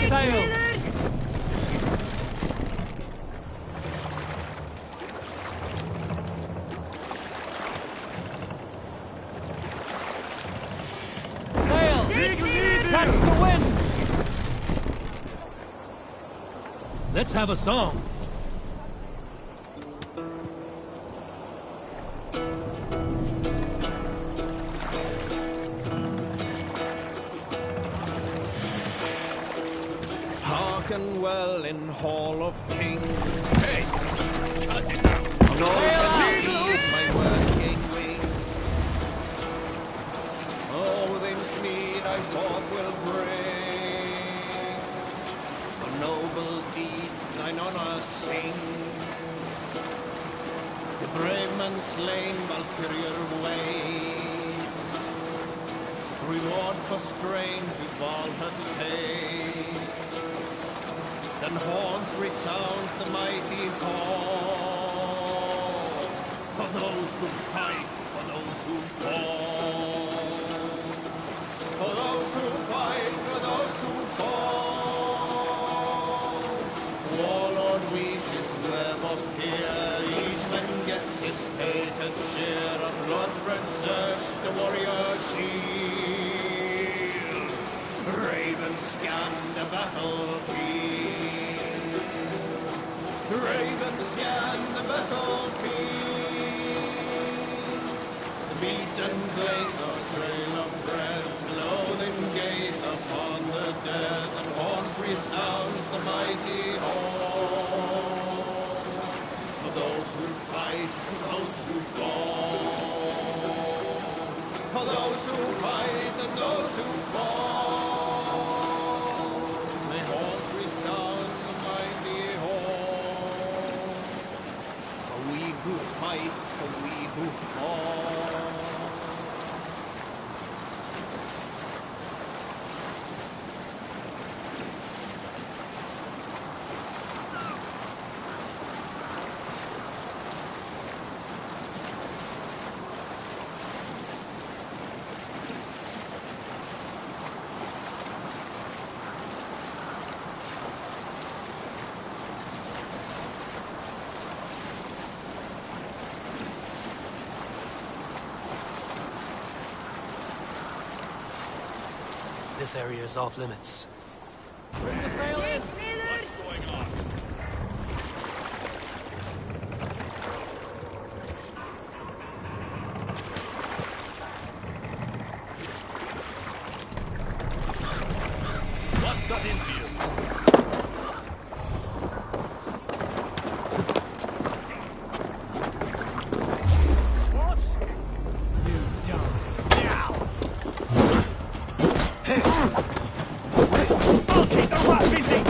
sail! Sail! Catch the wind! Let's have a song. Hearken well in Hall of Kings. Hey! Cut it out! No Sail my working wing. Oh, within need I forth will bring. For noble deeds thine honour sing. The brave man slain Valkyrier way. Reward for strain to Valhalla pay. Then horns resound the mighty call. For those who fight, for those who fall. For those who fight, for those who fall. Warlord weaves his web of fear. Each man gets his fated share. A blood-red surge, the warrior shield. Ravens scan the battlefield. Ravens scan the battlefield. The beaten blaze or trail of red, loathing gaze upon the dead, and horns resounds the mighty horn. For those who fight, for those who fall. For those who fight and those who fall. May horns resound the mighty horn. For we who fight, for we who fall. This area is off limits. Bring the sail in! What's going on? What's got into you? What? You die. Now! I'll keep the rat busy!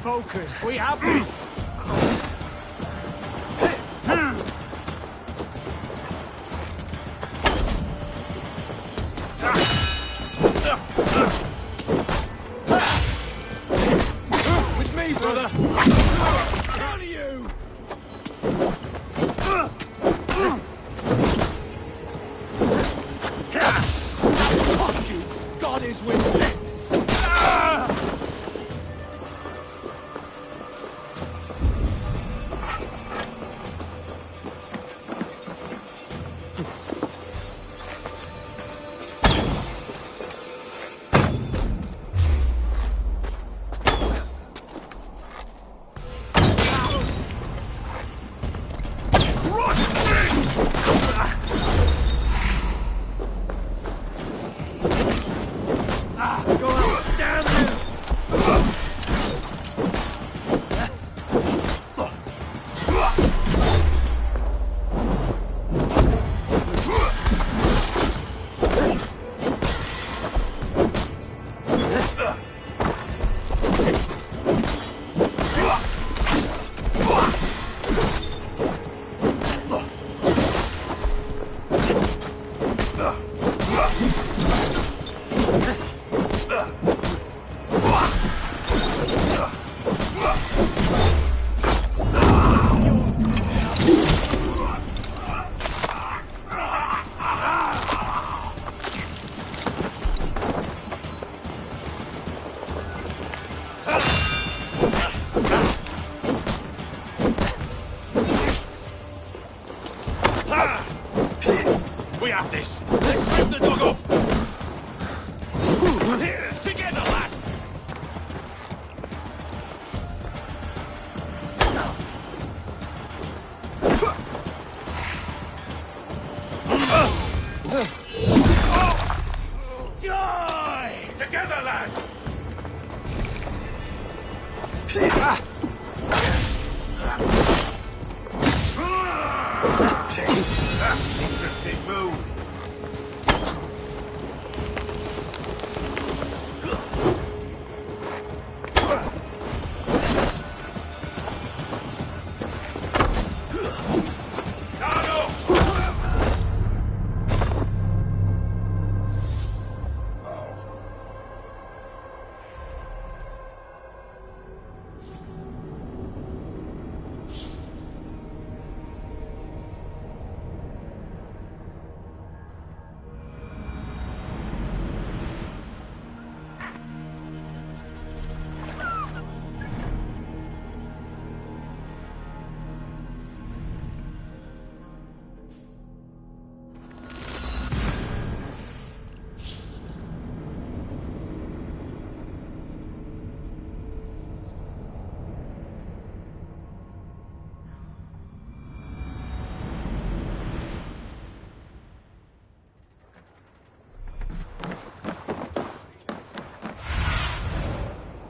Focus, we have this! With me, brother! Down to you! God is with me! Go out! Damn you! Joy! Together, lads! Interesting move.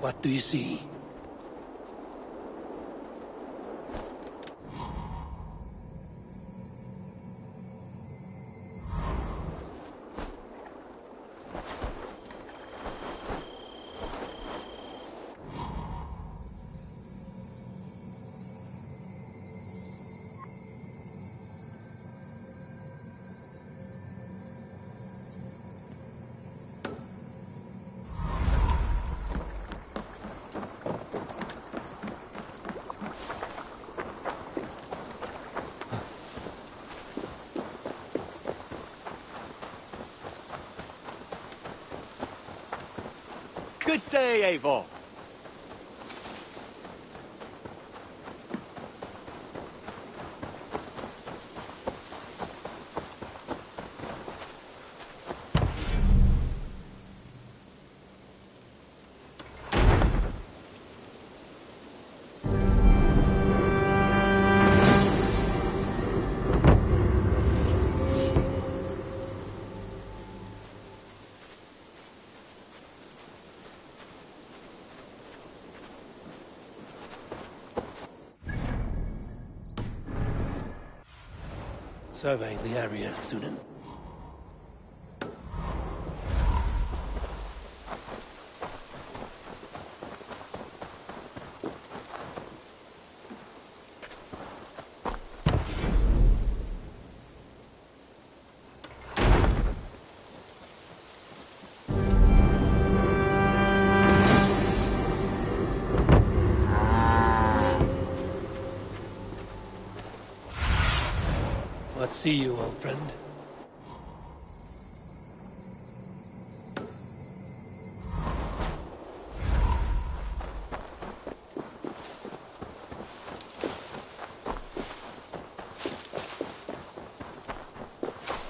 What do you see? Good day, Eivor. Survey the area, Sunan. What see you, old friend?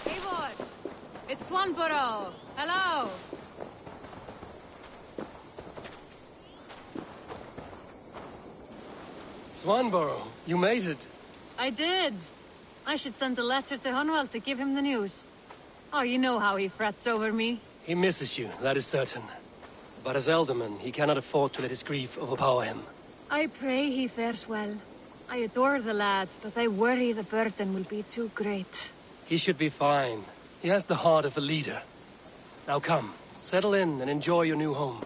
Eivor! It's Swanborough! Hello! Swanborough, you made it. I did. I should send a letter to Hunwell to give him the news. Oh, you know how he frets over me. He misses you, that is certain. But as Elderman, he cannot afford to let his grief overpower him. I pray he fares well. I adore the lad, but I worry the burden will be too great. He should be fine. He has the heart of a leader. Now come, settle in and enjoy your new home.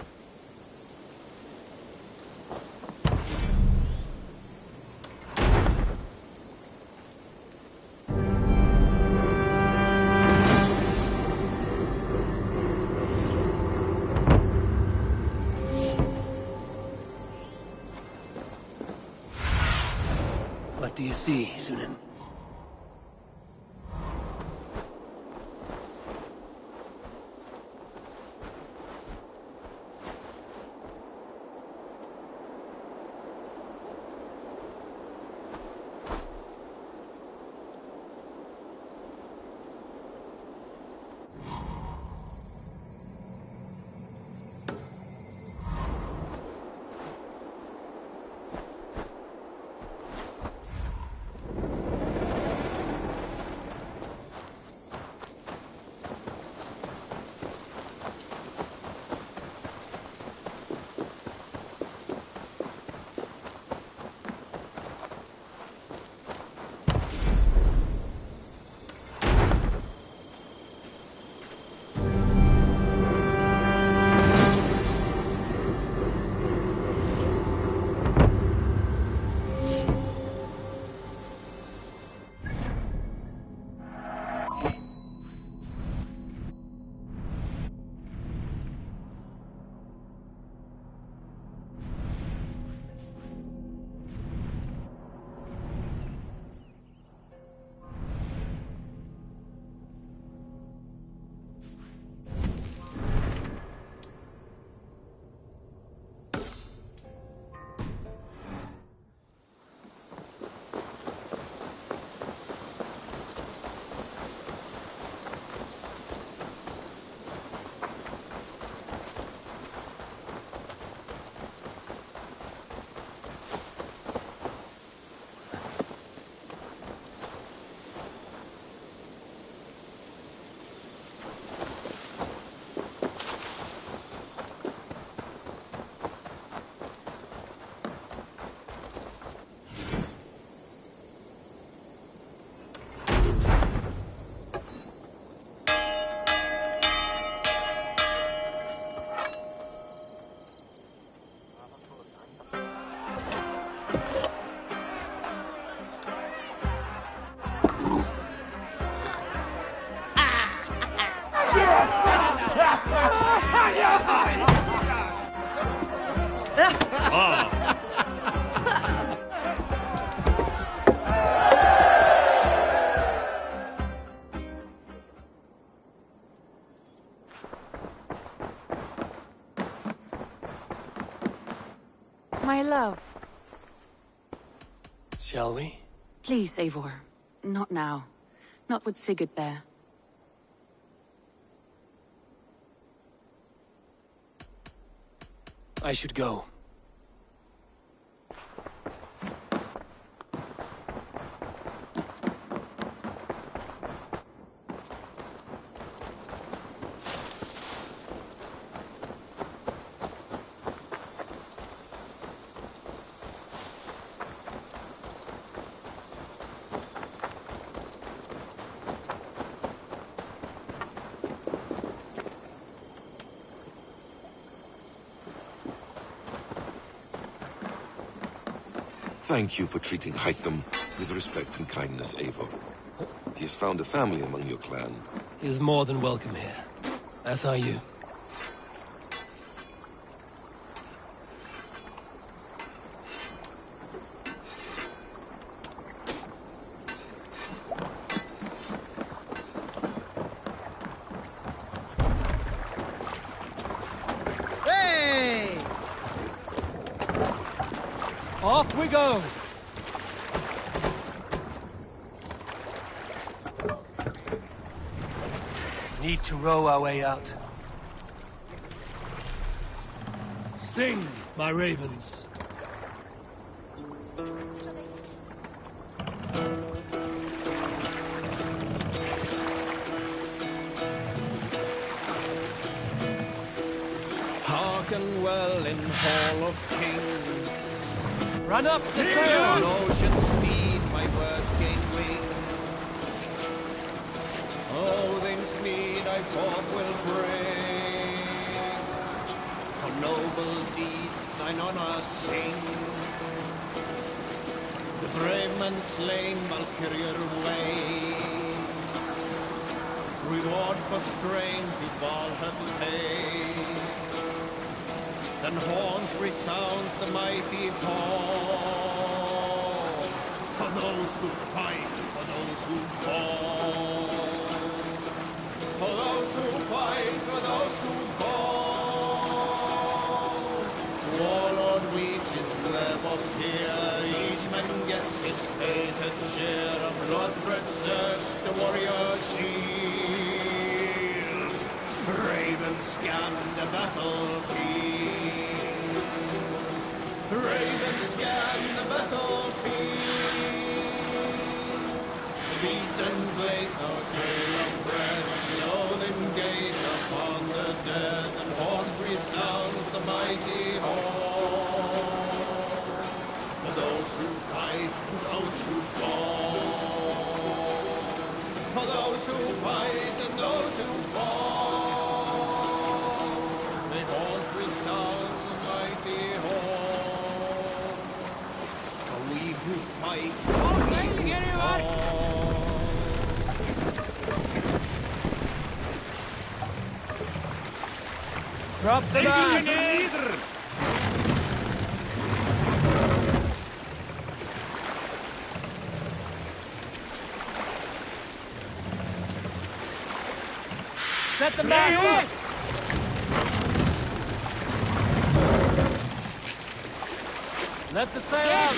What do you see, Sunan? My love. Shall we? Please, Eivor. Not now. Not with Sigurd there. I should go. Thank you for treating Hytham with respect and kindness, Eivor. He has found a family among your clan. He is more than welcome here. As are you. Hey! Off we go! Need to row our way out. Sing, my ravens. Hearken well in Hall of Kings. Run up the On sail! ocean speed my words gain wing. Odin's mead I forth will bring. For noble deeds thine honor sing. The brave men slain Valkyrier way. Reward for strain to Valhalla pay. Then horns resound the mighty hall. For those who fight, for those who fall. For those who fight, for those who fall. Warlord reaches level here. Each man gets his fated share of blood-red surge, the warrior shield. Ravens scan the battlefield. Ravens scan the battlefield. Beaten blaze no trail of bread. Loathing gaze upon the dead. And horns resounds the mighty hall. For those who fight, for those who fall. For those who fight and those who fall. The horns resound the mighty hall. For we who fight, for we who fall. Drop the mast! Set the mast up! Let the sail out!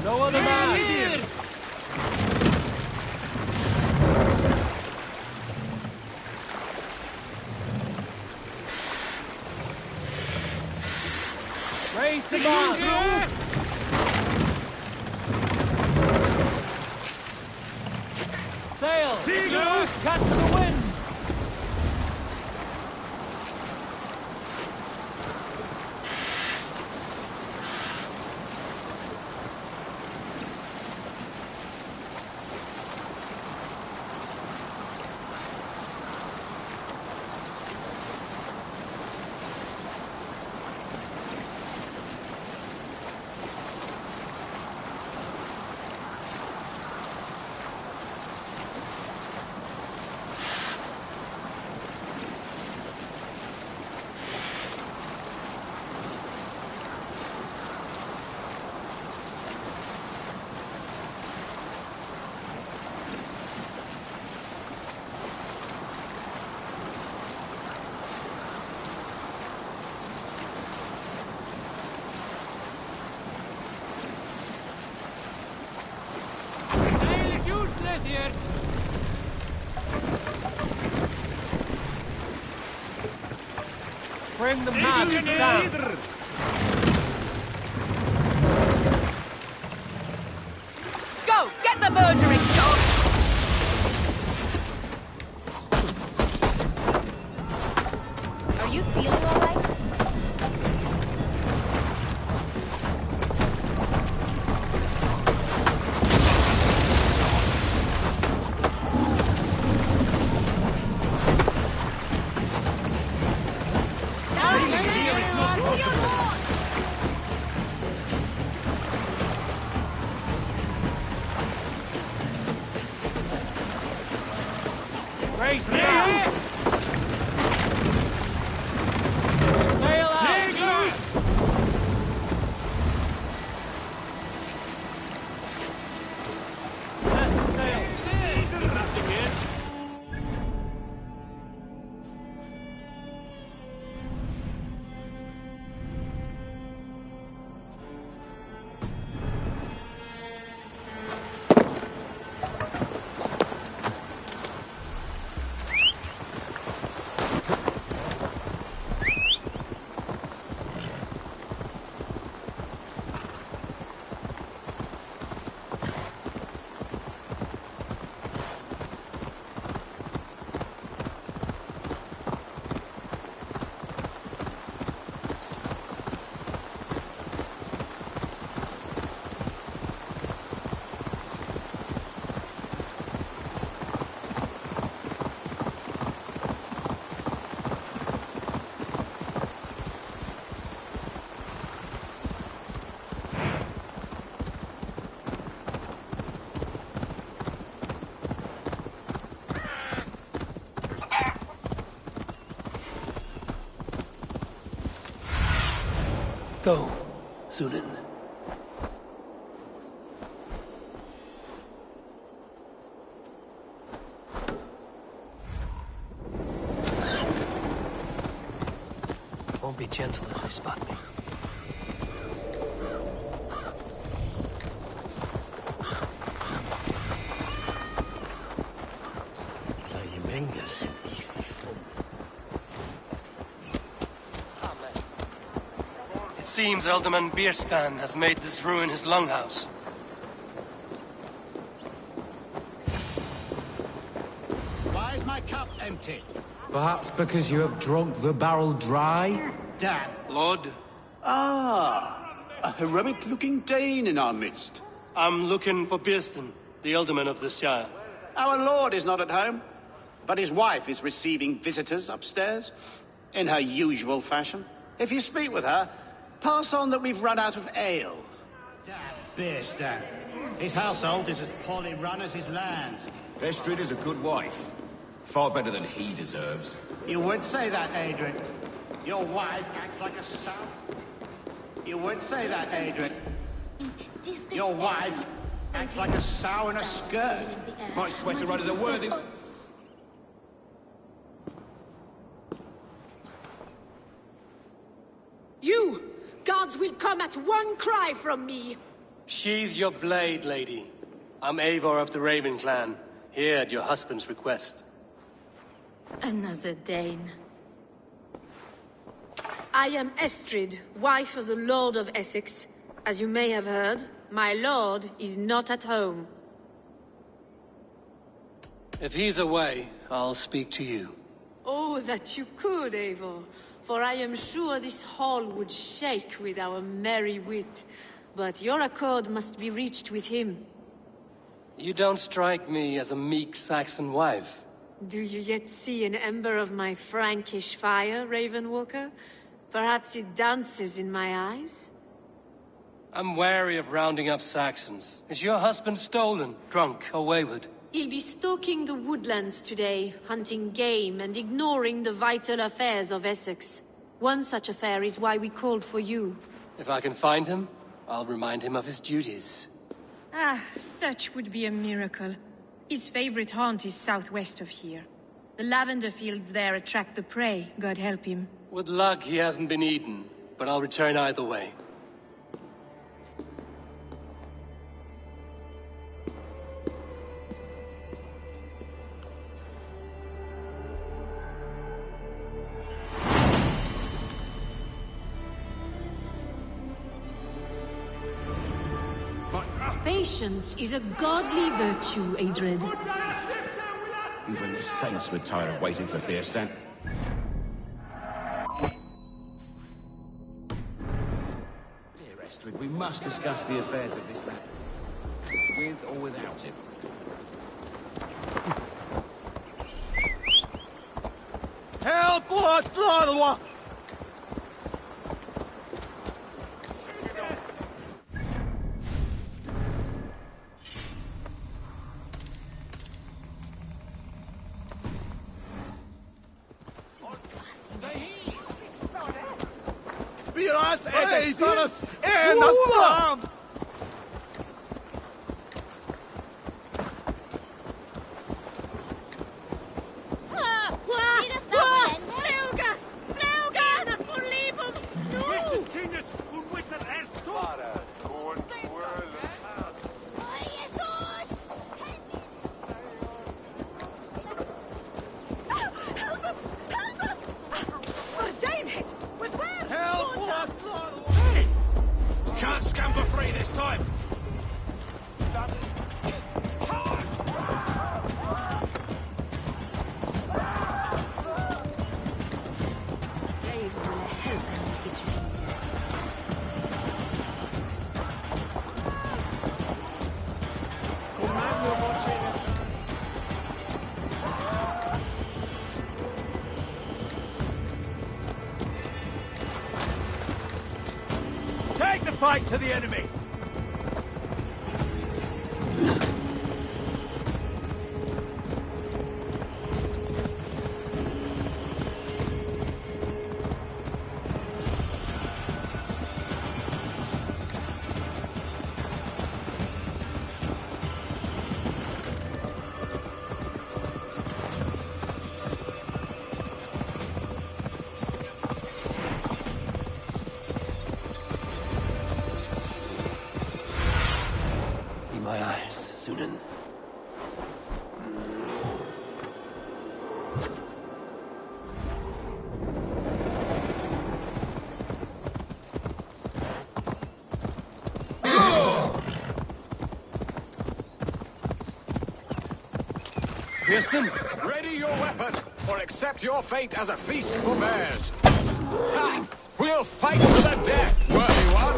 No other man! Raise the bar! Sail! Catch the wind! Here. Bring the mast down. Go! Get the murdering John! Are you feeling all right? Raise the bar! Sail out! Let's sail! Nothing here. Go, Sunan. Won't be gentle if they spot me. It seems Alderman Bierstan has made this ruin his longhouse. Why is my cup empty? Perhaps because you have drunk the barrel dry? Damn. Lord, Ah, a heroic-looking Dane in our midst. I'm looking for Bierstan, the alderman of the Shire. Our lord is not at home, but his wife is receiving visitors upstairs, in her usual fashion. If you speak with her, pass on that we've run out of ale. Damn Bierstan. His household is as poorly run as his lands. Estrid is a good wife. Far better than he deserves. You would say that, Adrian. Your wife acts like a sow. You would say that, Adrian. Your wife acts like a sow in a skirt. Might sweat her under the worthy... You! Gods will come at one cry from me! Sheathe your blade, lady. I'm Eivor of the Raven clan, here at your husband's request. Another Dane. I am Estrid, wife of the Lord of Essex. As you may have heard, my lord is not at home. If he's away, I'll speak to you. Oh, that you could, Eivor. For I am sure this hall would shake with our merry wit. But your accord must be reached with him. You don't strike me as a meek Saxon wife. Do you yet see an ember of my Frankish fire, Ravenwalker? Perhaps it dances in my eyes? I'm wary of rounding up Saxons. Is your husband stolen, drunk, or wayward? He'll be stalking the woodlands today, hunting game and ignoring the vital affairs of Essex. One such affair is why we called for you. If I can find him, I'll remind him of his duties. Ah, such would be a miracle. His favorite haunt is southwest of here. The lavender fields there attract the prey, God help him. With luck, he hasn't been eaten, but I'll return either way. Patience is a godly virtue, Adred. Even the saints were tired of waiting for beer stand. Dear Estrid, we must discuss the affairs of this land. With or without him. Help! What? Biraz edesiniz en azam. Can't scamper free this time! Take the fight to the enemy! My eyes, Sunan. Pierce them? Ready your weapon, or accept your fate as a feast for bears. Ha! We'll fight to the death, worthy one.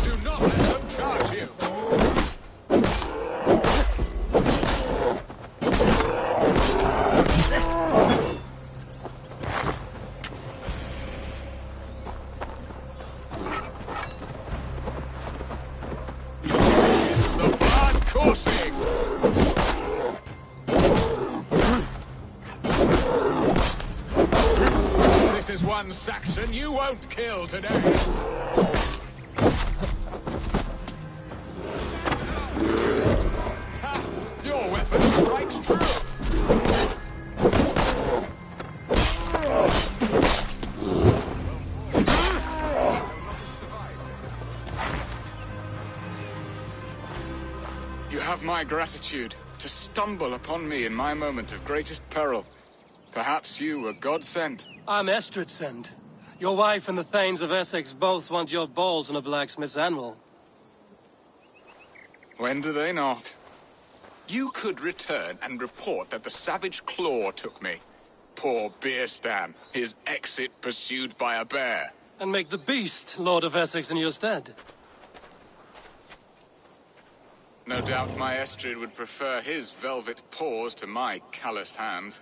Do not let them charge you. It's the blood coursing. This is one Saxon you won't kill today. Ha! Your weapon strikes true. my gratitude to stumble upon me in my moment of greatest peril. Perhaps you were God-sent. I'm Estrid sent. Your wife and the Thanes of Essex both want your balls on a blacksmith's anvil. When do they not? You could return and report that the savage Claw took me. Poor Beerstan, his exit pursued by a bear. And make the beast Lord of Essex in your stead. No doubt my Estrid would prefer his velvet paws to my calloused hands.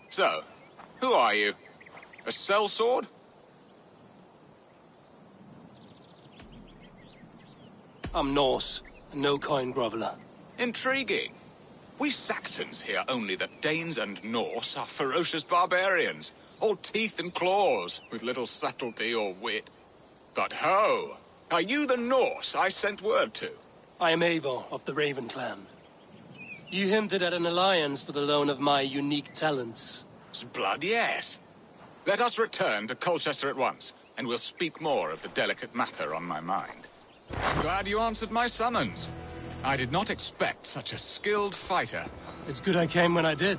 So, who are you? A sellsword? I'm Norse, a no-coin groveler. Intriguing. We Saxons hear only that Danes and Norse are ferocious barbarians, all teeth and claws, with little subtlety or wit. But ho! Are you the Norse I sent word to? I am Eivor of the Raven clan. You hinted at an alliance for the loan of my unique talents. Blood, yes. Let us return to Colchester at once, and we'll speak more of the delicate matter on my mind. I'm glad you answered my summons. I did not expect such a skilled fighter. It's good I came when I did.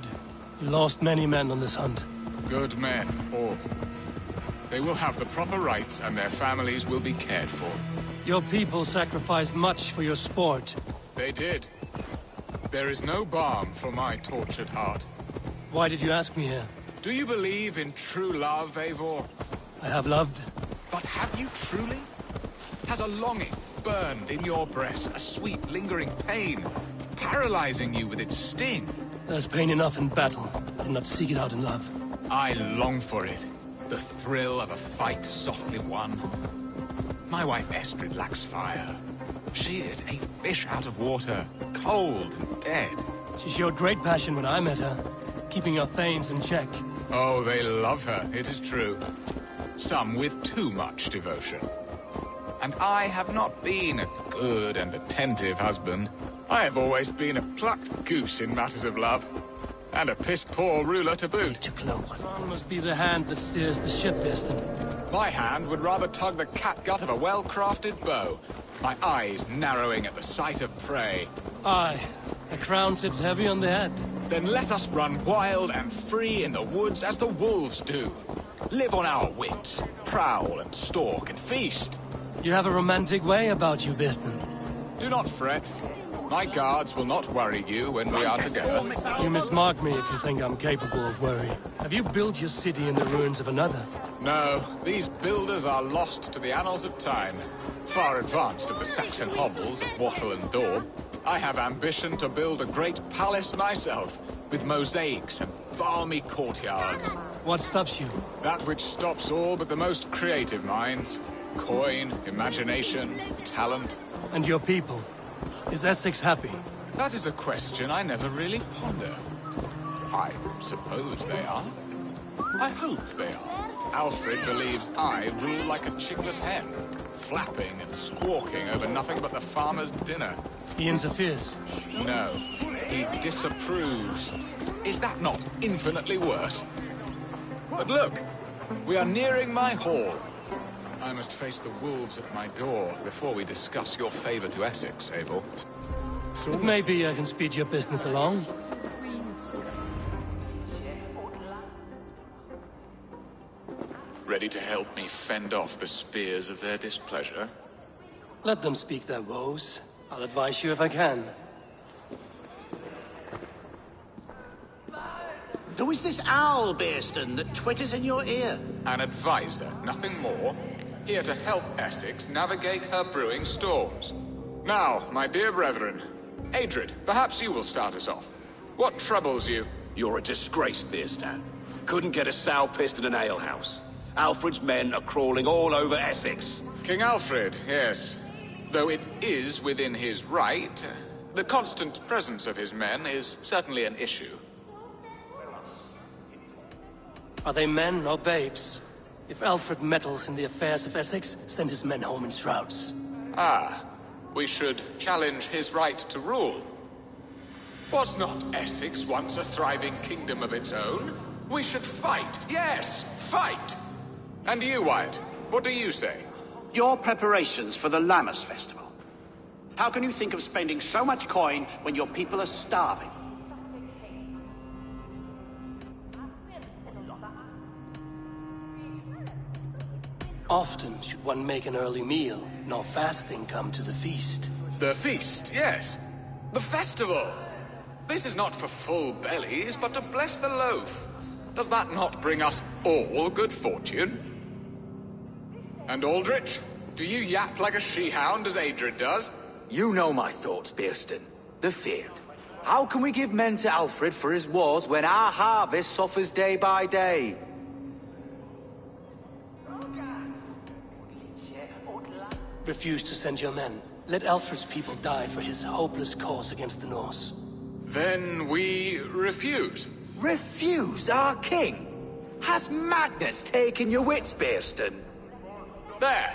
You lost many men on this hunt. Good men, all. They will have the proper rights, and their families will be cared for. Your people sacrificed much for your sport. They did. There is no balm for my tortured heart. Why did you ask me here? Do you believe in true love, Eivor? I have loved. But have you truly? Has a longing burned in your breast, a sweet, lingering pain, paralyzing you with its sting? There's pain enough in battle. I do not seek it out in love. I long for it. The thrill of a fight softly won. My wife Estrid lacks fire. She is a fish out of water, cold and dead. She showed great passion when I met her, keeping our Thanes in check. Oh, they love her, it is true. Some with too much devotion. And I have not been a good and attentive husband. I have always been a plucked goose in matters of love. And a piss-poor ruler to boot. Too close. Strong must be the hand that steers the ship, Biston. My hand would rather tug the catgut of a well-crafted bow. My eyes narrowing at the sight of prey. Aye. The crown sits heavy on the head. Then let us run wild and free in the woods as the wolves do. Live on our wits. Prowl and stalk and feast. You have a romantic way about you, Biston. Do not fret. My guards will not worry you when we are together. You mismark me if you think I'm capable of worry. Have you built your city in the ruins of another? No, these builders are lost to the annals of time. Far advanced of the Saxon hovels of Wattle and Daub. I have ambition to build a great palace myself, with mosaics and balmy courtyards. What stops you? That which stops all but the most creative minds. Coin, imagination, talent. And your people? Is Essex happy? That is a question I never really ponder. I suppose they are. I hope they are. Alfred believes I rule like a chickless hen, flapping and squawking over nothing but the farmer's dinner. He interferes? No, he disapproves. Is that not infinitely worse? But look, we are nearing my hall. I must face the wolves at my door before we discuss your favor to Essex, Abel. It may be I can speed your business along. Ready to help me fend off the spears of their displeasure? Let them speak their woes. I'll advise you if I can. Who is this owl, Beerston, that twitters in your ear? An advisor, nothing more. Here to help Essex navigate her brewing storms. Now, my dear brethren, Adrid, perhaps you will start us off. What troubles you? You're a disgrace, Beerstan. Couldn't get a sow pissed in an alehouse. Alfred's men are crawling all over Essex. King Alfred, yes. Though it is within his right, the constant presence of his men is certainly an issue. Are they men or babes? If Alfred meddles in the affairs of Essex, send his men home in shrouds. Ah, we should challenge his right to rule. Was not Essex once a thriving kingdom of its own? We should fight, yes, fight! And you, Wyatt, what do you say? Your preparations for the Lammas Festival. How can you think of spending so much coin when your people are starving? Often should one make an early meal, nor fasting come to the feast. The feast, yes. The festival. This is not for full bellies, but to bless the loaf. Does that not bring us all good fortune? And Aldrich, do you yap like a she-hound as Adred does? You know my thoughts, Bearston. The feared. How can we give men to Alfred for his wars when our harvest suffers day by day? Refuse to send your men. Let Alfred's people die for his hopeless cause against the Norse. Then we refuse. Refuse our king? Has madness taken your wits, Bearston? There.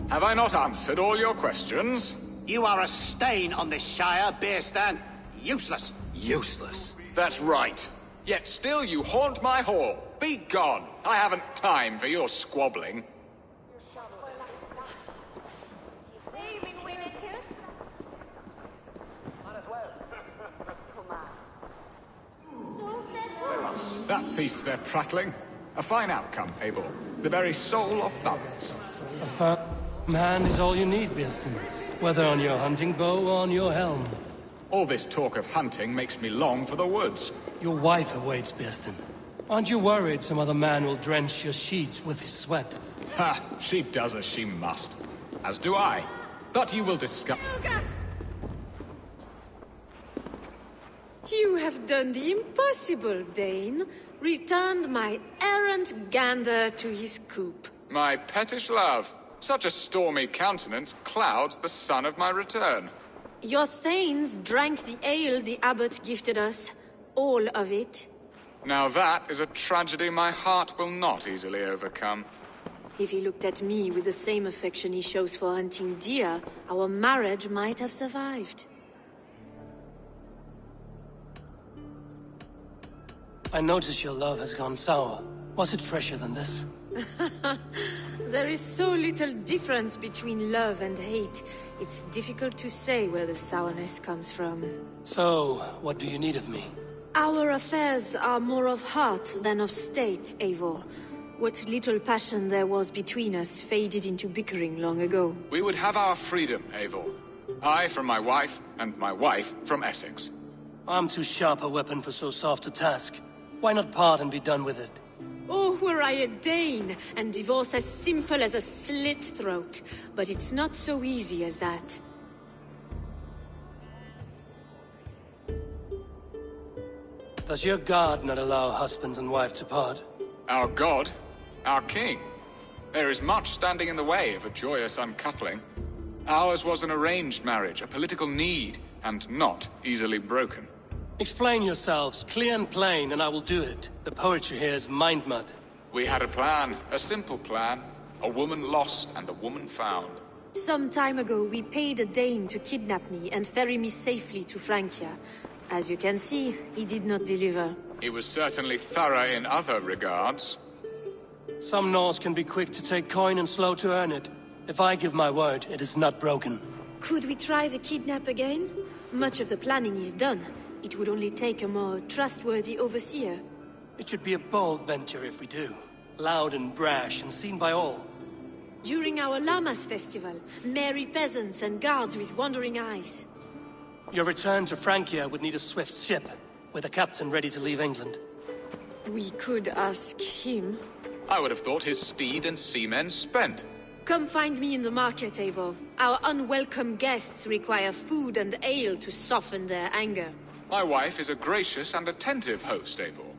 Have I not answered all your questions? You are a stain on this Shire, Bearstan. Useless. Useless? That's right. Yet still you haunt my hall. Be gone. I haven't time for your squabbling. That ceased their prattling. A fine outcome, Eivor. The very soul of balance. A firm hand is all you need, Bearston. Whether on your hunting bow or on your helm. All this talk of hunting makes me long for the woods. Your wife awaits, Bearston. Aren't you worried some other man will drench your sheets with his sweat? Ha! She does as she must. As do I. But you will discover... You have done the impossible, Dane. Returned my errant gander to his coop. My pettish love. Such a stormy countenance clouds the sun of my return. Your thanes drank the ale the abbot gifted us. All of it. Now that is a tragedy my heart will not easily overcome. If he looked at me with the same affection he shows for hunting deer, our marriage might have survived. I notice your love has gone sour. Was it fresher than this? There is so little difference between love and hate. It's difficult to say where the sourness comes from. So, what do you need of me? Our affairs are more of heart than of state, Eivor. What little passion there was between us faded into bickering long ago. We would have our freedom, Eivor. I from my wife, and my wife from Essex. I'm too sharp a weapon for so soft a task. Why not part and be done with it? Oh, were I a Dane, and divorce as simple as a slit throat. But it's not so easy as that. Does your god not allow husband and wife to part? Our god? Our king? There is much standing in the way of a joyous uncoupling. Ours was an arranged marriage, a political need, and not easily broken. Explain yourselves, clear and plain, and I will do it. The poetry here is mind mud. We had a plan, a simple plan. A woman lost and a woman found. Some time ago, we paid a Dane to kidnap me and ferry me safely to Francia. As you can see, he did not deliver. He was certainly thorough in other regards. Some Norse can be quick to take coin and slow to earn it. If I give my word, it is not broken. Could we try the kidnap again? Much of the planning is done. It would only take a more trustworthy overseer. It should be a bold venture if we do. Loud and brash and seen by all. During our Llamas festival, merry peasants and guards with wandering eyes. Your return to Francia would need a swift ship, with a captain ready to leave England. We could ask him. I would have thought his steed and seamen spent. Come find me in the market, Eivor. Our unwelcome guests require food and ale to soften their anger. My wife is a gracious and attentive host, Eivor.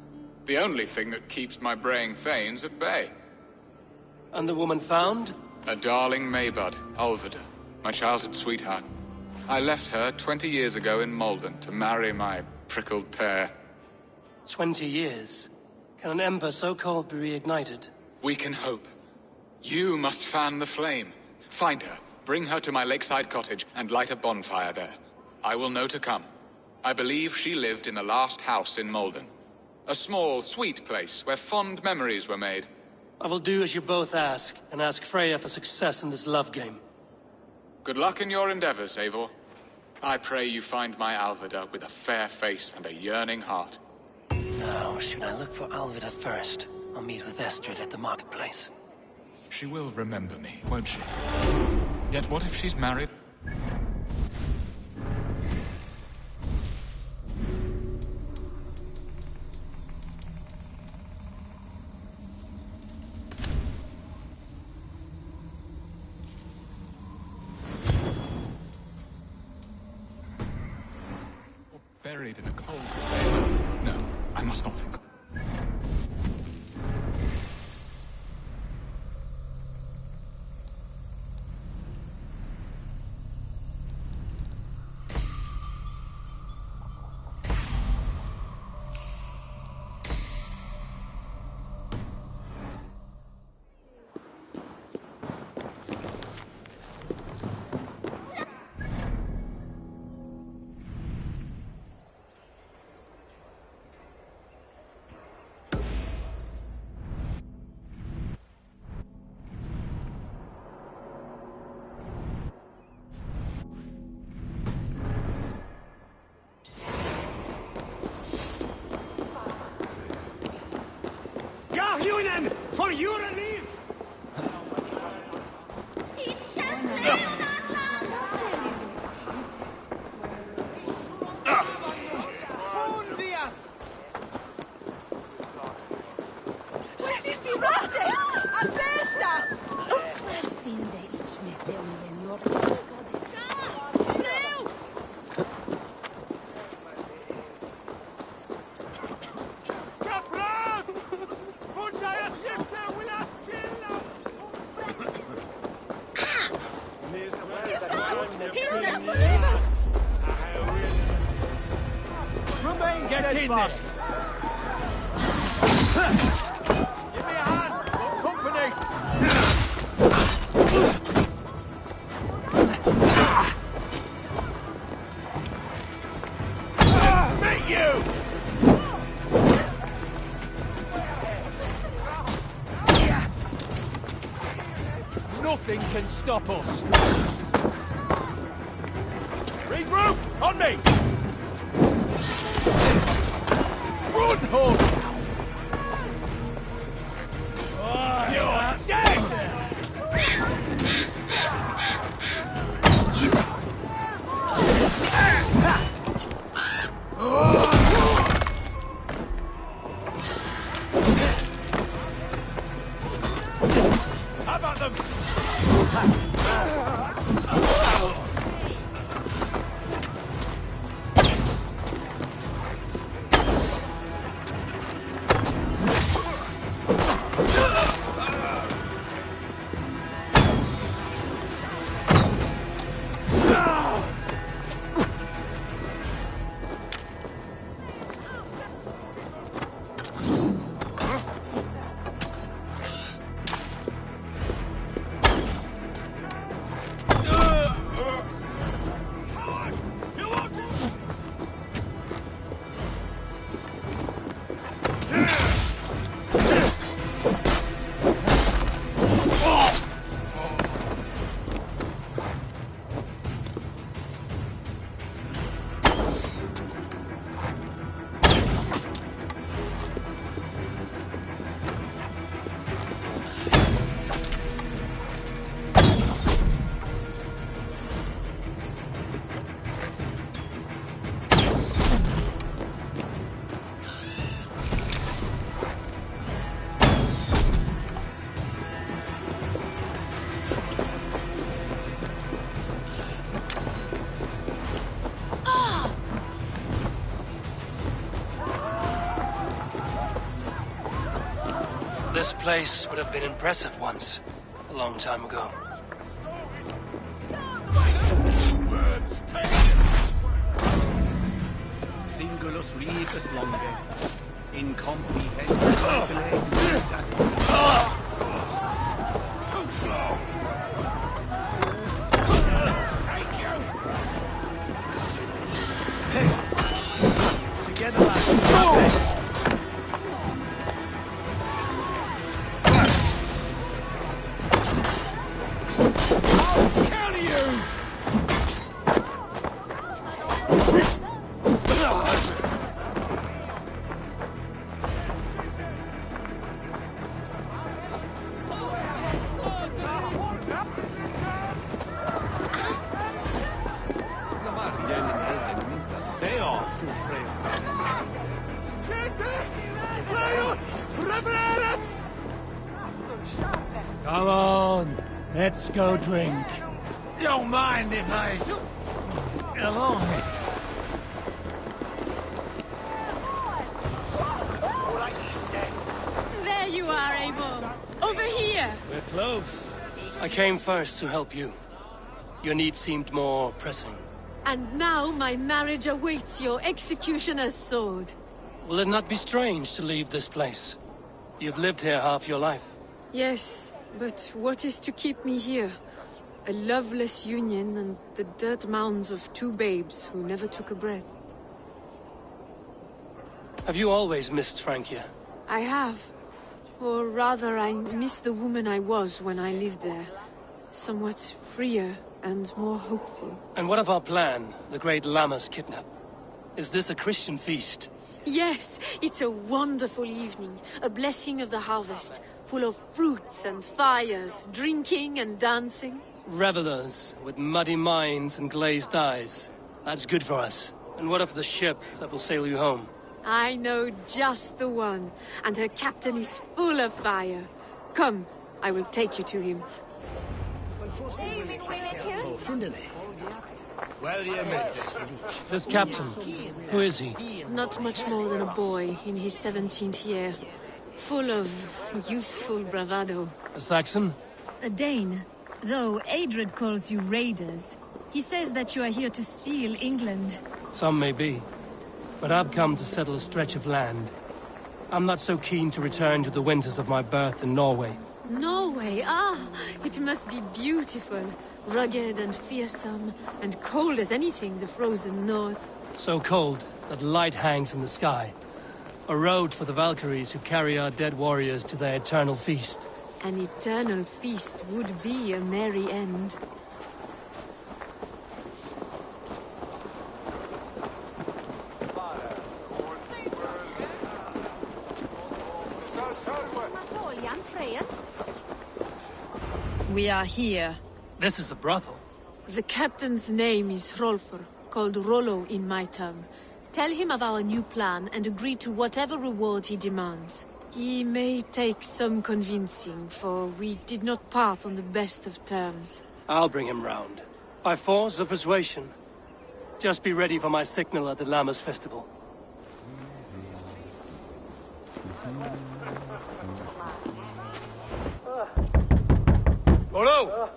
The only thing that keeps my braying thanes at bay. And the woman found? A darling Maybud, Ulvida, my childhood sweetheart. I left her 20 years ago in Malden to marry my prickled pear. 20 years? Can an ember so cold be reignited? We can hope. You must fan the flame. Find her, bring her to my lakeside cottage, and light a bonfire there. I will know to come. I believe she lived in the last house in Malden. A small, sweet place where fond memories were made. I will do as you both ask, and ask Freya for success in this love game. Good luck in your endeavors, Eivor. I pray you find my Alvida with a fair face and a yearning heart. Now, should I look for Alvida first, or meet with Estrid at the marketplace? She will remember me, won't she? Yet what if she's married? Buried in a cold clay earth. No, I must not think. Garhunen, for your relief! Get in this! Give me a hand! Got company! Meet you! Nothing can stop us! Regroup! On me! Run, horse! You're dead! How about them? This place would have been impressive once, a long time ago. Singulus rebus longe, incomprehensible. Too slow! Together, lads. Come on, let's go drink. Don't mind if I... Along. There you are, Eivor. Over here. We're close. I came first to help you. Your need seemed more pressing. And now my marriage awaits your executioner's sword. Will it not be strange to leave this place? You've lived here half your life. Yes, but what is to keep me here? A loveless union and the dirt mounds of two babes who never took a breath. Have you always missed Francia? I have. Or rather, I miss the woman I was when I lived there. Somewhat freer and more hopeful. And what of our plan, the great Lamma's kidnap? Is this a Christian feast? Yes, it's a wonderful evening. A blessing of the harvest, full of fruits and fires, drinking and dancing. Revelers with muddy minds and glazed eyes. That's good for us. And what of the ship that will sail you home? I know just the one, and her captain is full of fire. Come, I will take you to him. This captain, who is he? Not much more than a boy in his 17th year. Full of youthful bravado. A Saxon? A Dane. Though Adred calls you raiders. He says that you are here to steal England. Some may be. But I've come to settle a stretch of land. I'm not so keen to return to the winters of my birth in Norway. Norway, it must be beautiful. Rugged and fearsome, and cold as anything the frozen north. So cold that light hangs in the sky. A road for the Valkyries who carry our dead warriors to their eternal feast. An eternal feast would be a merry end. We are here. This is a brothel. The captain's name is Hrolfr, called Rollo in my tongue. Tell him of our new plan and agree to whatever reward he demands. He may take some convincing, for we did not part on the best of terms. I'll bring him round. By force or persuasion. Just be ready for my signal at the Lammas festival. Rollo!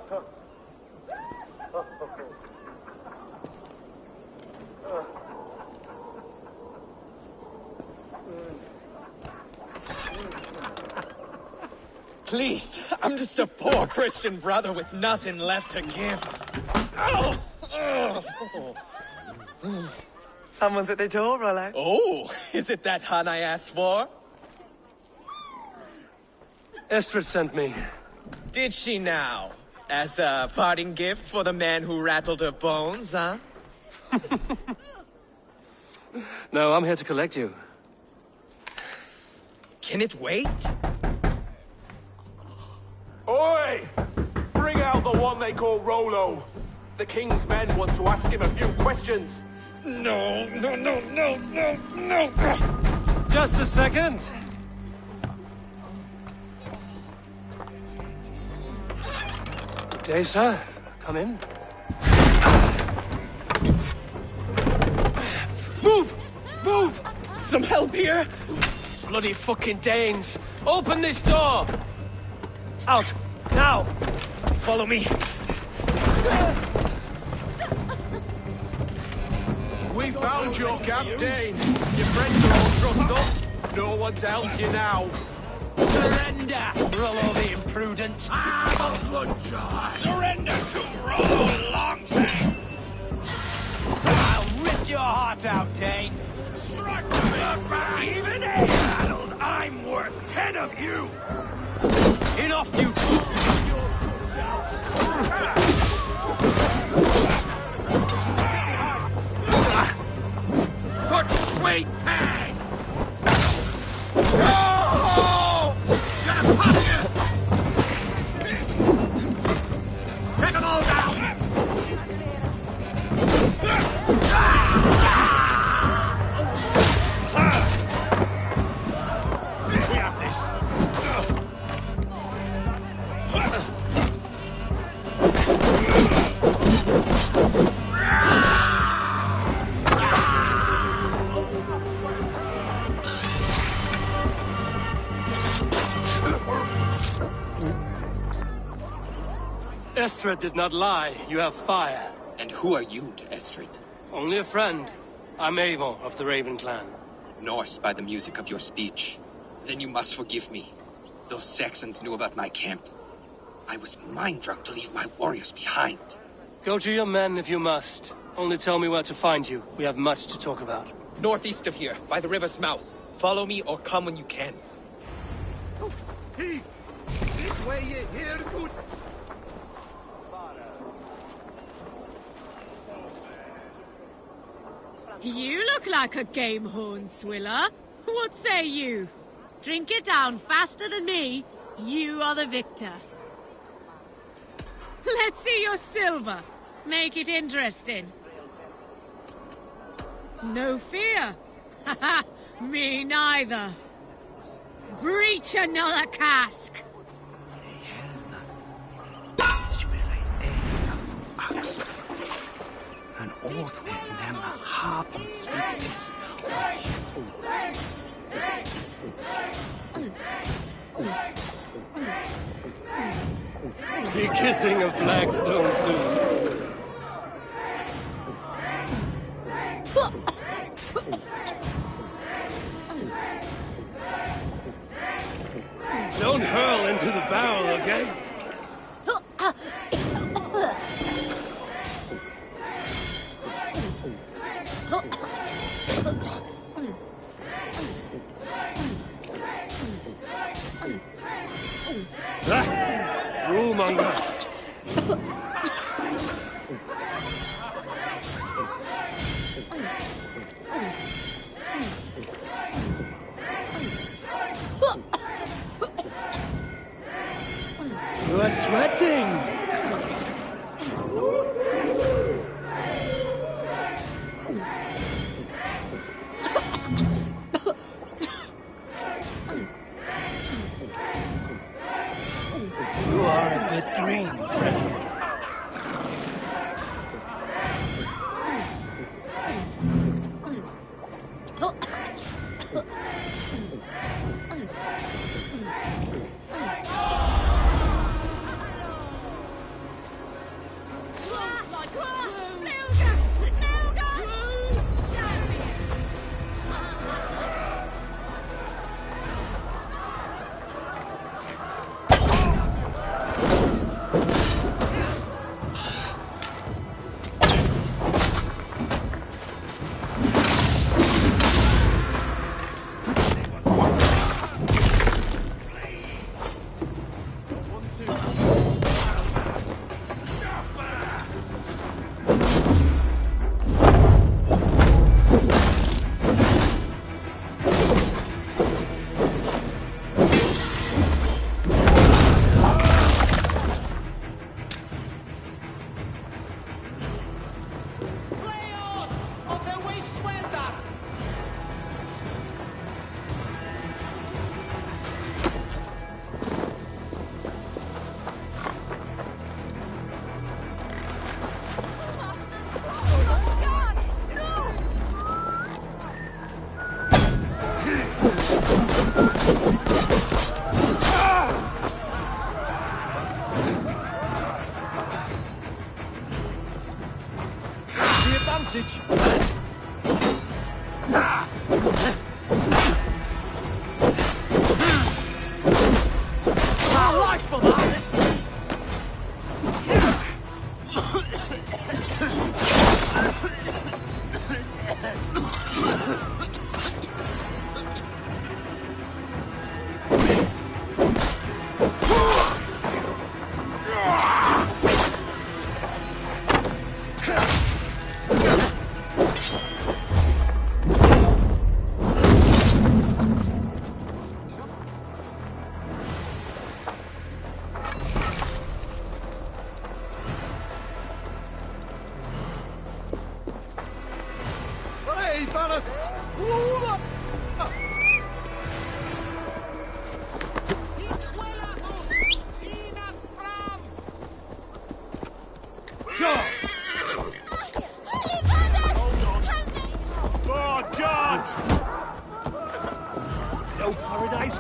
Please, I'm just a poor Christian brother with nothing left to give. Oh! Someone's at the door, Rollo. Oh, is it that hun I asked for? Estrid sent me. Did she now? As a parting gift for the man who rattled her bones, huh? No, I'm here to collect you. Can it wait? Oi! Bring out the one they call Rollo. The king's men want to ask him a few questions. No. Just a second. Good day, sir. Come in. Move! Move! Some help here? Bloody fucking Danes! Open this door! Out! Now! Follow me. We found your camp, Dane. Your friends are all trussed up. No one to help you now. Surrender, Rollo the imprudent. I'm a bloodshot. Surrender to Rollo Longshanks. I'll rip your heart out, Dane. Strike me. Even A-battled, I'm worth 10 of you. Enough, you your good selves. What sweet pang! Oh! Gonna pop you! Take them all down! We have this. Estrid did not lie. You have fire. And who are you to Estrid? Only a friend. I'm Eivor of the Raven clan. Norse by the music of your speech. Then you must forgive me. Those Saxons knew about my camp. I was mind-drunk to leave my warriors behind. Go to your men if you must. Only tell me where to find you. We have much to talk about. Northeast of here, by the river's mouth. Follow me or come when you can. He! This way you hear good... You look like a game horn swiller. What say you? Drink it down faster than me. You are the victor. Let's see your silver. Make it interesting. No fear. Haha, me neither. Breach another cask. An oath with them a harping sweetness. Be kissing a flagstone soon. Don't hurl into the barrel, okay? Rulemonger. You are sweating. You are a bit green, friend.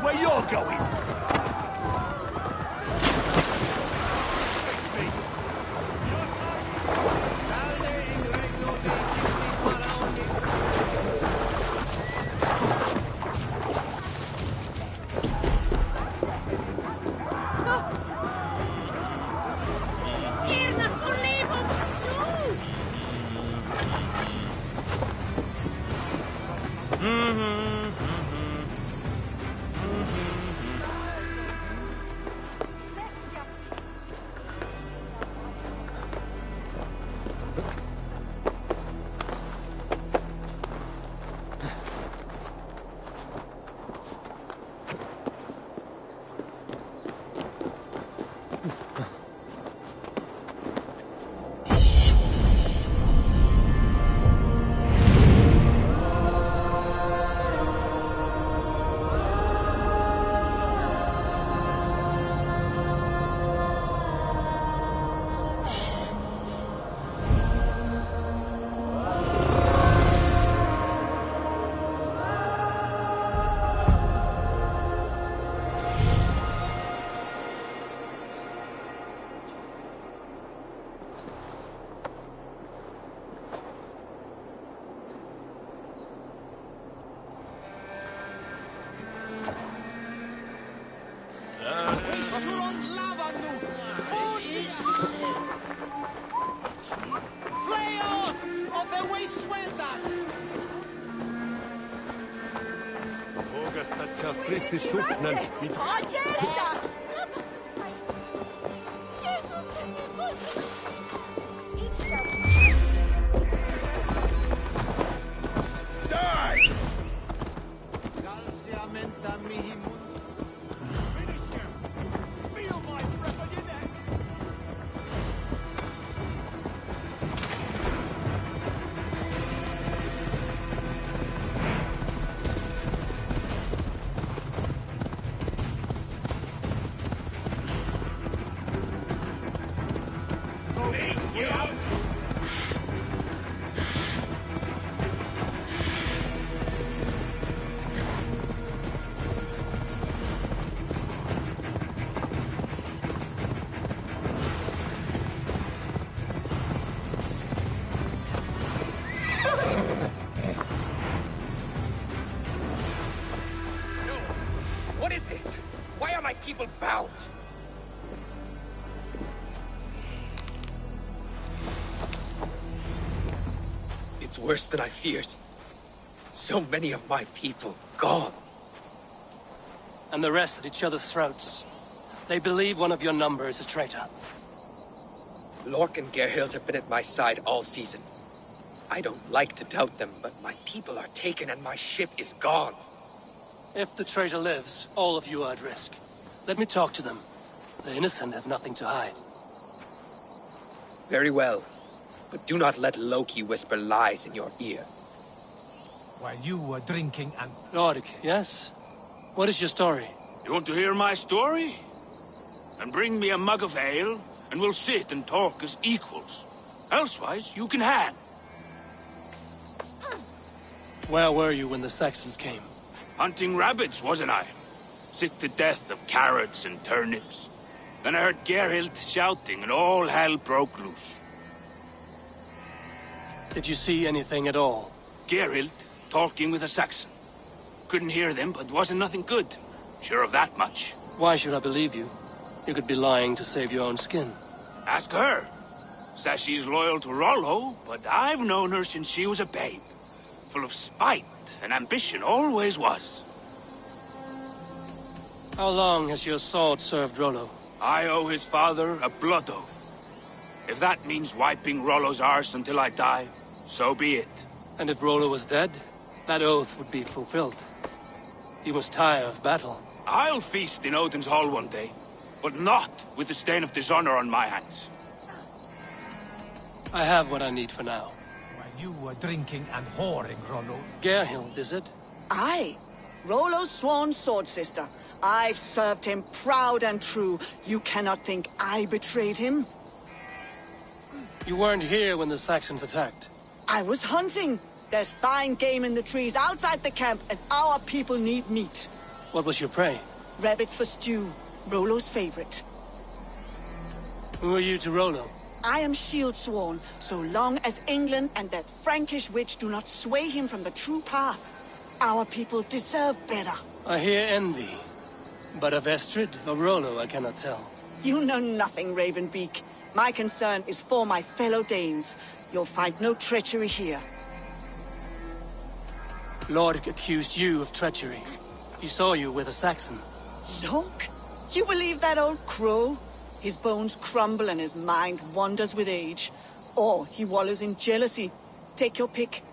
Where you're going? What is this? Why are my people bound? It's worse than I feared. So many of my people gone. And the rest at each other's throats. They believe one of your number is a traitor. Lork and Gerhild have been at my side all season. I don't like to doubt them, but my people are taken and my ship is gone. If the traitor lives, all of you are at risk. Let me talk to them. The innocent have nothing to hide. Very well. But do not let Loki whisper lies in your ear. While you were drinking and... Lork, yes? What is your story? You want to hear my story? And bring me a mug of ale, and we'll sit and talk as equals. Elsewise, you can hang. Where were you when the Saxons came? Hunting rabbits, wasn't I? Sick to death of carrots and turnips. Then I heard Gerhild shouting, and all hell broke loose. Did you see anything at all? Gerhild talking with a Saxon. Couldn't hear them, but wasn't nothing good. Sure of that much. Why should I believe you? You could be lying to save your own skin. Ask her. Says she's loyal to Rollo, but I've known her since she was a babe. Full of spite and ambition, always was. How long has your sword served Rollo? I owe his father a blood oath. If that means wiping Rollo's arse until I die, so be it. And if Rollo was dead, that oath would be fulfilled. You must tire of battle. I'll feast in Odin's hall one day, but not with the stain of dishonor on my hands. I have what I need for now. While you were drinking and whoring, Rollo... Gerhild, is it? Aye. Rollo's sworn sword sister. I've served him proud and true. You cannot think I betrayed him? You weren't here when the Saxons attacked. I was hunting. There's fine game in the trees outside the camp, and our people need meat. What was your prey? Rabbits for stew. Rollo's favorite. Who are you to Rollo? I am shield sworn, so long as England and that Frankish witch do not sway him from the true path. Our people deserve better. I hear envy. But of Estrid or Rollo, I cannot tell. You know nothing, Ravenbeak. My concern is for my fellow Danes. You'll find no treachery here. Lord accused you of treachery. He saw you with a Saxon. Look, you believe that old crow? His bones crumble and his mind wanders with age. Or he wallows in jealousy. Take your pick.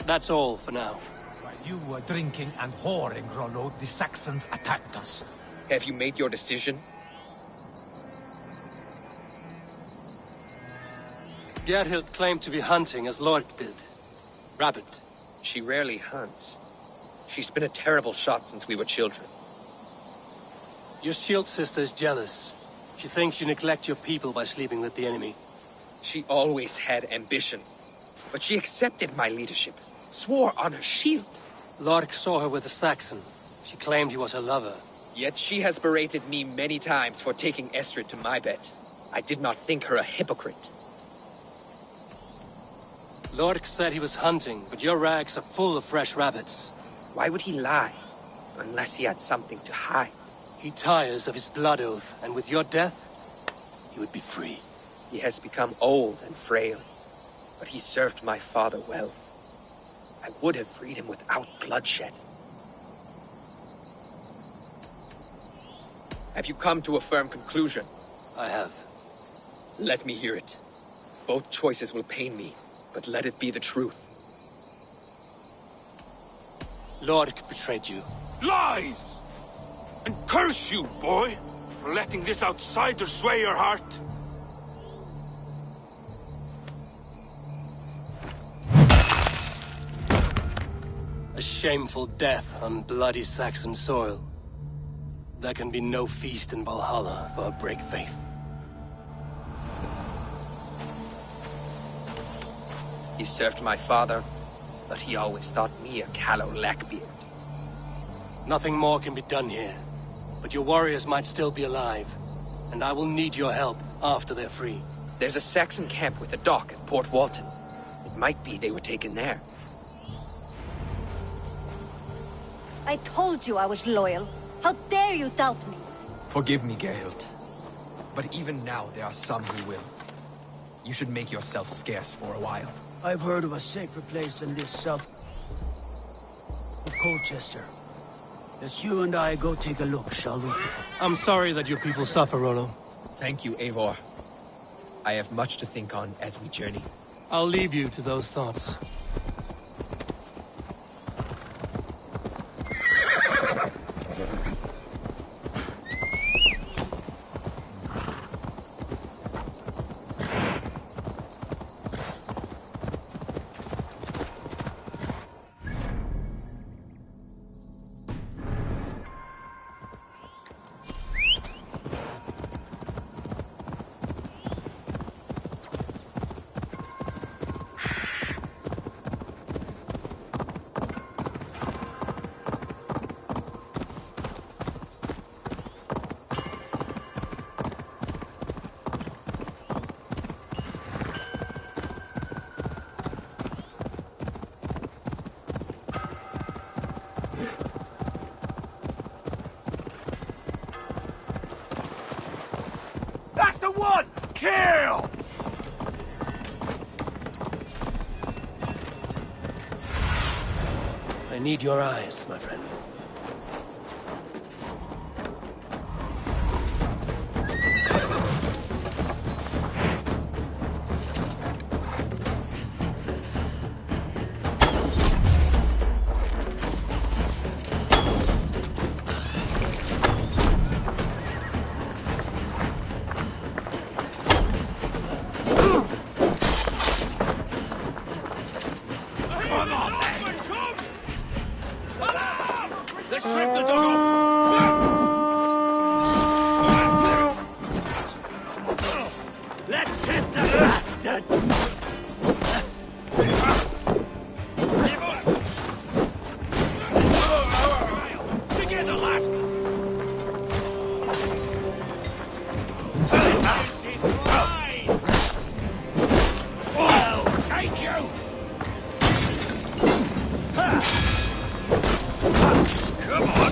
That's all for now. While you were drinking and whoring, Rollo, the Saxons attacked us. Have you made your decision? Gerhild claimed to be hunting as Lord did. Rabbit. She rarely hunts. She's been a terrible shot since we were children. Your shield sister is jealous. She thinks you neglect your people by sleeping with the enemy. She always had ambition. But she accepted my leadership. Swore on her shield. Lork saw her with a Saxon. She claimed he was her lover. Yet she has berated me many times for taking Estrid to my bed. I did not think her a hypocrite. Lork said he was hunting, but your rags are full of fresh rabbits. Why would he lie? Unless he had something to hide. He tires of his blood oath, and with your death, he would be free. He has become old and frail, but he served my father well. I would have freed him without bloodshed. Have you come to a firm conclusion? I have. Let me hear it. Both choices will pain me, but let it be the truth. Lork betrayed you. Lies! And curse you, boy, for letting this outsider sway your heart. A shameful death on bloody Saxon soil. There can be no feast in Valhalla for a break faith. He served my father, but he always thought me a callow lackbeard. Nothing more can be done here, but your warriors might still be alive, and I will need your help after they're free. There's a Saxon camp with a dock at Port Walton. It might be they were taken there. I told you I was loyal. How dare you doubt me? Forgive me, Gerhild. But even now, there are some who will. You should make yourself scarce for a while. I've heard of a safer place than this south of Colchester. Let's you and I go take a look, shall we? I'm sorry that your people suffer, Rollo. Thank you, Eivor. I have much to think on as we journey. I'll leave you to those thoughts. That's the one! Kill! I need your eyes, my friend. Let's strip the dog off! Let's hit the bastards! Together, lad! Vengeance is mine! I'll take you! Come on!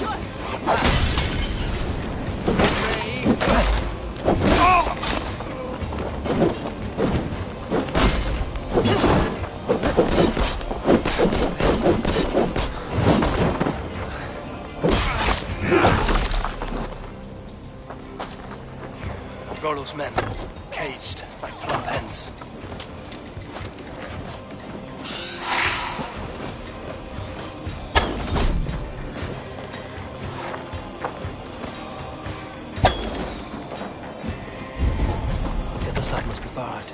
Rollo's men, caged like plump hens. The other side must be barred.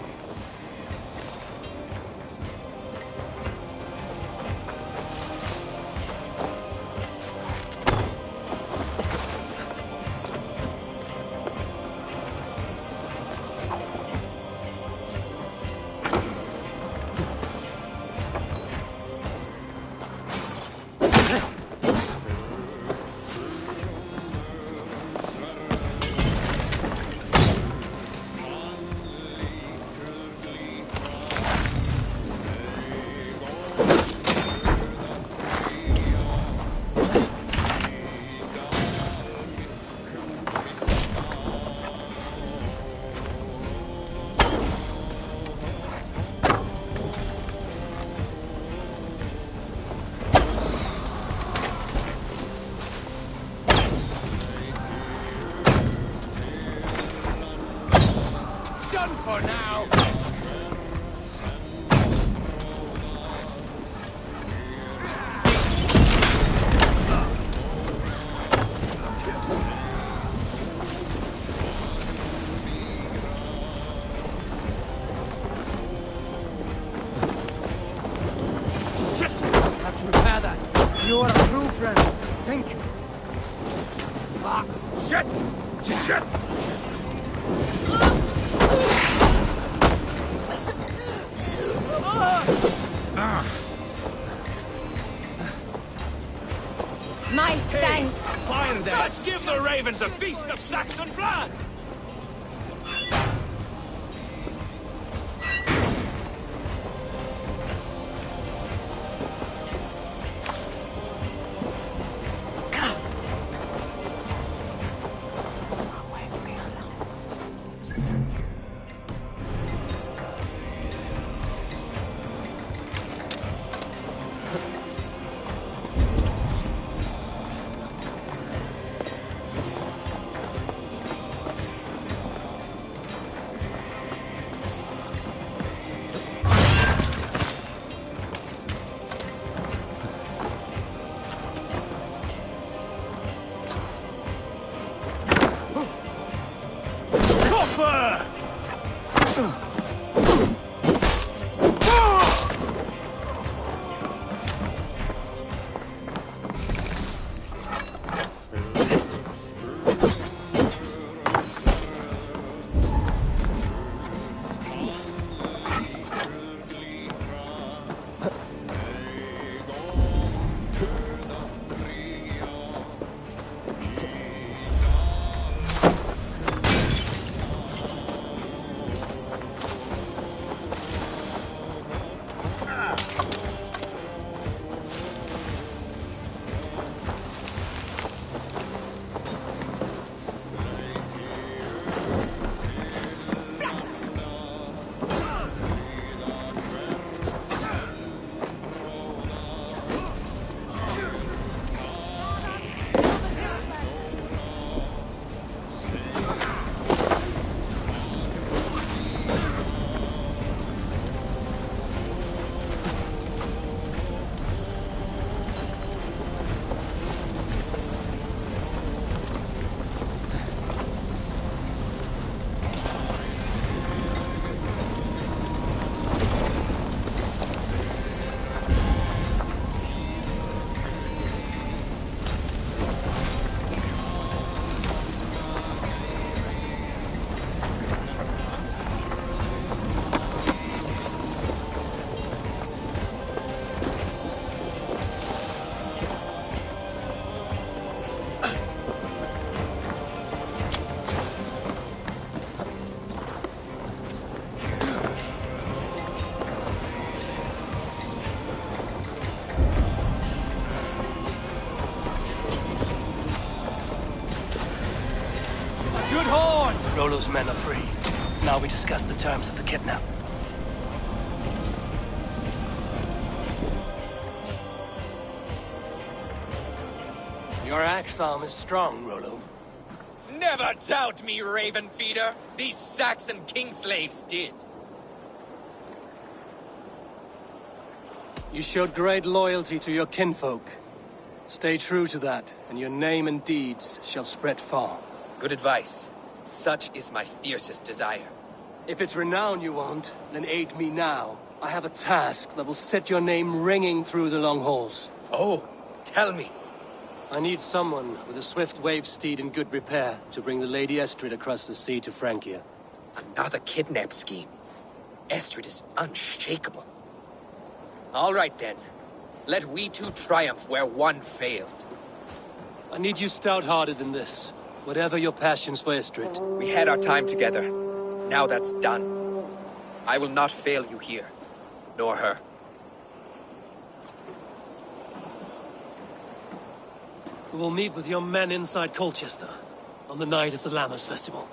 For now. Have to repair that. You are a true friend. Thank you. Ah, shit! Shit! My thanks. Fire there! Let's give the ravens a feast of Saxon blood! Rollo's men are free. Now we discuss the terms of the kidnap. Your axe arm is strong, Rollo. Never doubt me, raven feeder. These Saxon kingslaves did. You showed great loyalty to your kinfolk. Stay true to that, and your name and deeds shall spread far. Good advice. Such is my fiercest desire. If it's renown you want, then aid me now. I have a task that will set your name ringing through the long halls. Oh, tell me. I need someone with a swift wave steed in good repair to bring the Lady Estrid across the sea to Francia. Another kidnap scheme. Estrid is unshakable. All right then. Let we two triumph where one failed. I need you stout-hearted in this, whatever your passions for Estrid. We had our time together. Now that's done. I will not fail you here, nor her. We will meet with your men inside Colchester on the night of the Lammas Festival.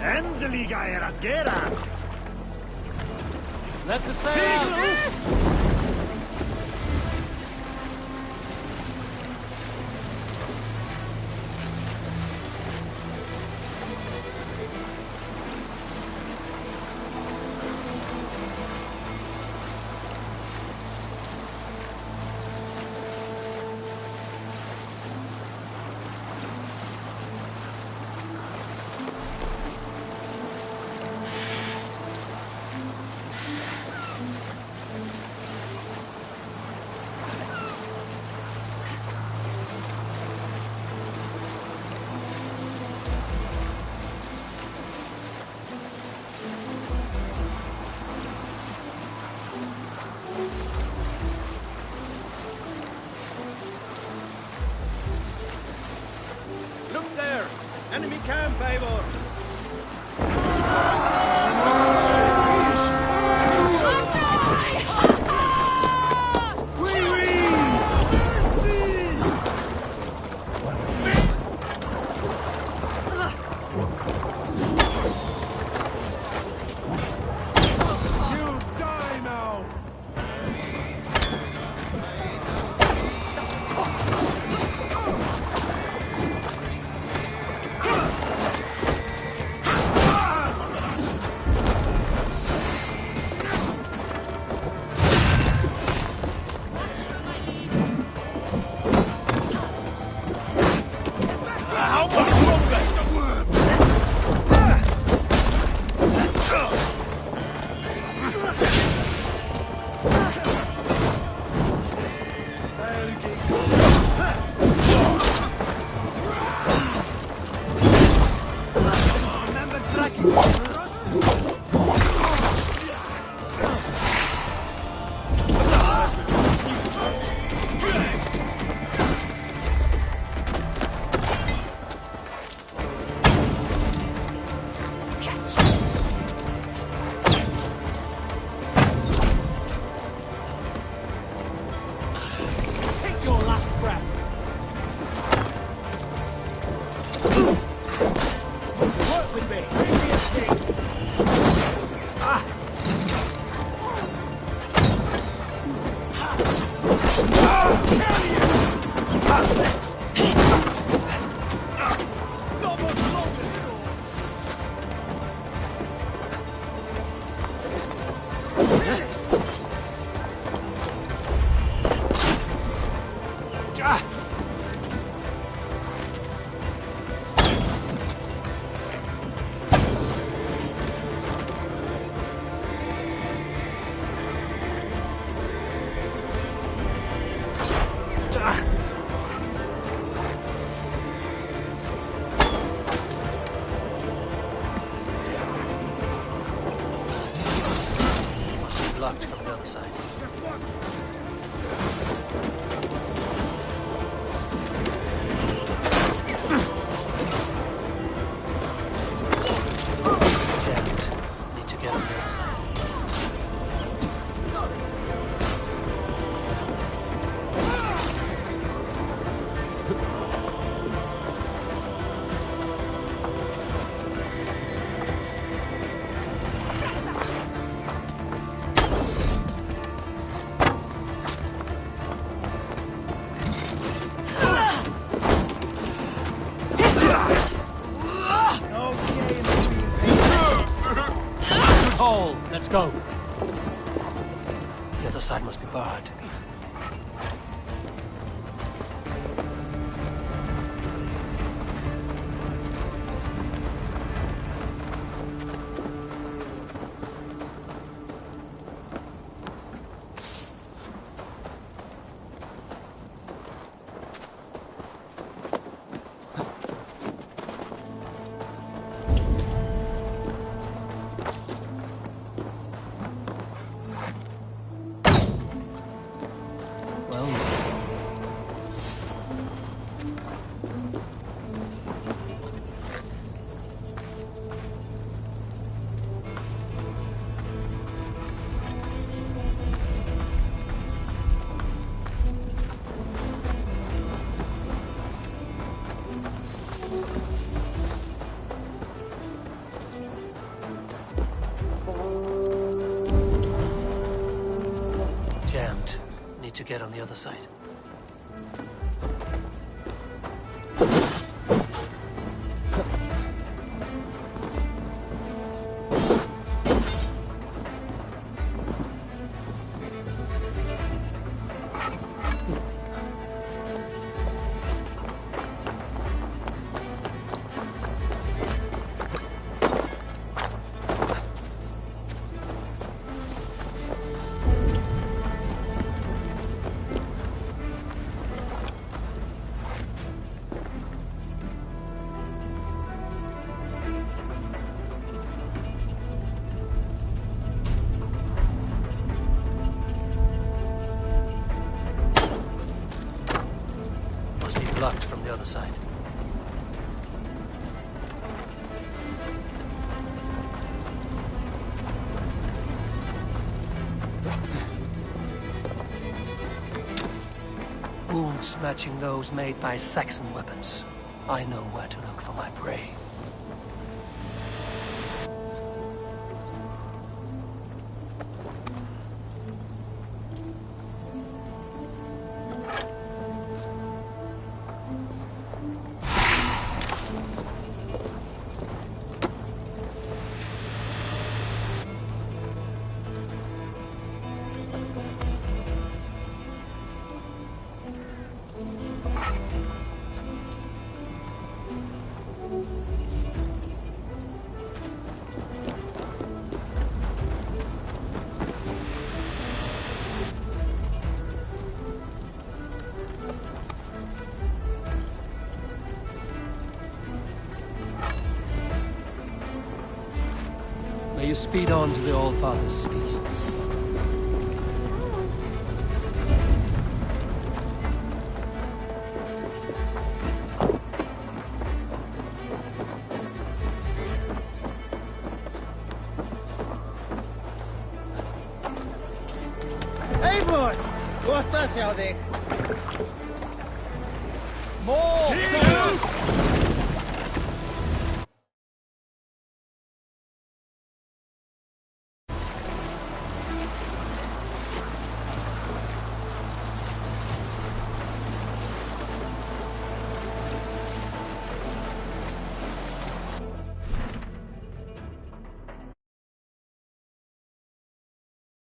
Endeliga era geras! Let the sail out! Look there! Enemy camp, Eivor! all. Let's go. The other side must be barred. Jammed. Need to get on the other side. Blocked from the other side. Wounds matching those made by Saxon weapons. I know where to look for my prey. May you speed on to the All-Father's feast. Eivor! Kohta se on. More